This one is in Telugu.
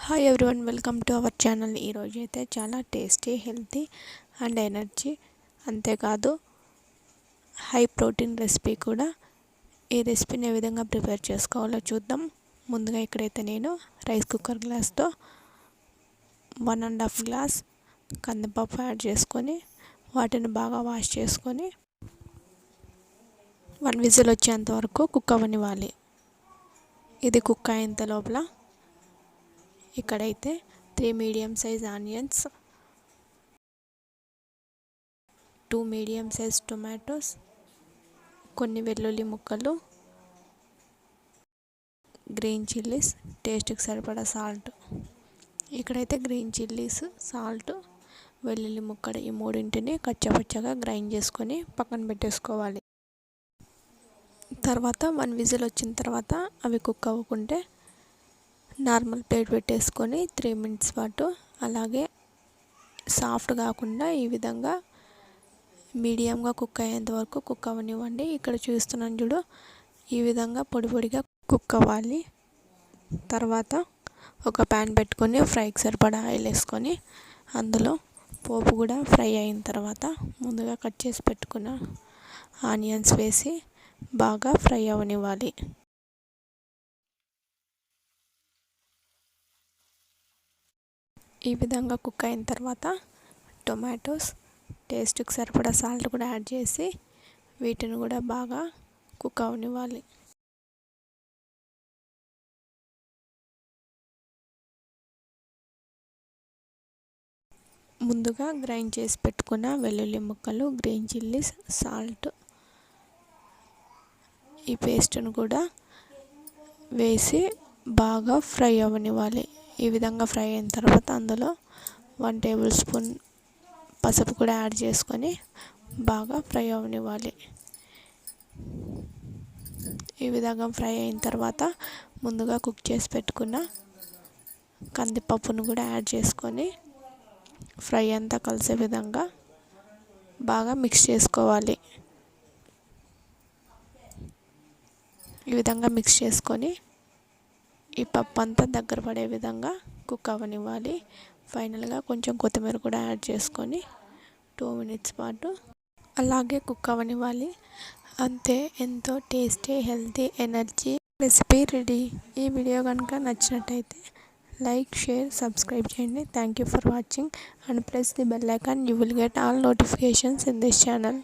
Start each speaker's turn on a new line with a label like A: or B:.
A: Hi everyone, welcome to our channel. ఈరోజు అయితే చాలా టేస్టీ, హెల్తీ అండ్ ఎనర్జీ, అంతేకాదు హై ప్రోటీన్ రెసిపీ కూడా. ఈ రెసిపీని ఏ విధంగా ప్రిపేర్ చేసుకోవాలో చూద్దాం. ముందుగా ఇక్కడైతే నేను రైస్ కుక్కర్ గ్లాస్తో 1.5 గ్లాస్ కందిపప్పు యాడ్ చేసుకొని వాటిని బాగా వాష్ చేసుకొని 1 విజిల్ వచ్చేంత వరకు కుక్ అవ్వనివ్వాలి. ఇది కుక్ అయ్యేంత లోపల ఇక్కడైతే 3 medium size onions, 2 medium size tomatoes, కొన్ని వెల్లుల్లి ముక్కలు, గ్రీన్ చిల్లీస్, టేస్ట్కి సరిపడా సాల్ట్. ఇక్కడైతే గ్రీన్ చిల్లీస్, సాల్ట్, వెల్లుల్లి ముక్కలు ఈ మూడింటిని కచ్చపచ్చగా గ్రైండ్ చేసుకొని పక్కన పెట్టేసుకోవాలి. తర్వాత 1 విజిల్ వచ్చిన తర్వాత అవి కుక్ అవ్వకుంటే నార్మల్ ప్లేట్ పెట్టేసుకొని 3 మినిట్స్ పాటు అలాగే సాఫ్ట్ కాకుండా ఈ విధంగా మీడియంగా కుక్ అయ్యేంత వరకు కుక్ అవ్వనివ్వండి. ఇక్కడ చూస్తున్నాను చూడు, ఈ విధంగా పొడి పొడిగా కుక్ అవ్వాలి. తర్వాత ఒక ప్యాన్ పెట్టుకొని ఫ్రైకి సరిపడా ఆయిల్ వేసుకొని అందులో పోపు కూడా ఫ్రై అయిన తర్వాత ముందుగా కట్ చేసి పెట్టుకున్న ఆనియన్స్ వేసి బాగా ఫ్రై అవ్వనివ్వాలి. ఈ విధంగా కుక్ అయిన తర్వాత టొమాటోస్, టేస్ట్కి సరిపడా సాల్ట్ కూడా యాడ్ చేసి వీటిని కూడా బాగా కుక్ అవనివ్వాలి. ముందుగా గ్రైండ్ చేసి పెట్టుకున్న వెల్లుల్లి ముక్కలు, గ్రీన్ చిల్లీస్, సాల్ట్ ఈ పేస్ట్ను కూడా వేసి బాగా ఫ్రై అవ్వనివ్వాలి. ఈ విధంగా ఫ్రై అయిన తర్వాత అందులో 1 టేబుల్ స్పూన్ పసుపు కూడా యాడ్ చేసుకొని బాగా ఫ్రై అవ్వనివ్వాలి. ఈ విధంగా ఫ్రై అయిన తర్వాత ముందుగా కుక్ చేసి పెట్టుకున్న కందిపప్పును కూడా యాడ్ చేసుకొని ఫ్రై అంతా కలిసే విధంగా బాగా మిక్స్ చేసుకోవాలి. ఈ విధంగా మిక్స్ చేసుకొని ఈ పప్పు అంతా దగ్గర పడే విధంగా కుక్ అవ్వనివ్వాలి. ఫైనల్గా కొంచెం కొత్తిమీర కూడా యాడ్ చేసుకొని 2 మినిట్స్ పాటు అలాగే కుక్ అవ్వనివ్వాలి. అంతే, ఎంతో tasty, healthy, energy recipe ready. ఈ వీడియో కనుక నచ్చినట్టయితే లైక్, షేర్, సబ్స్క్రైబ్ చేయండి. Thank you for watching and press the bell icon. You will get all notifications in this channel.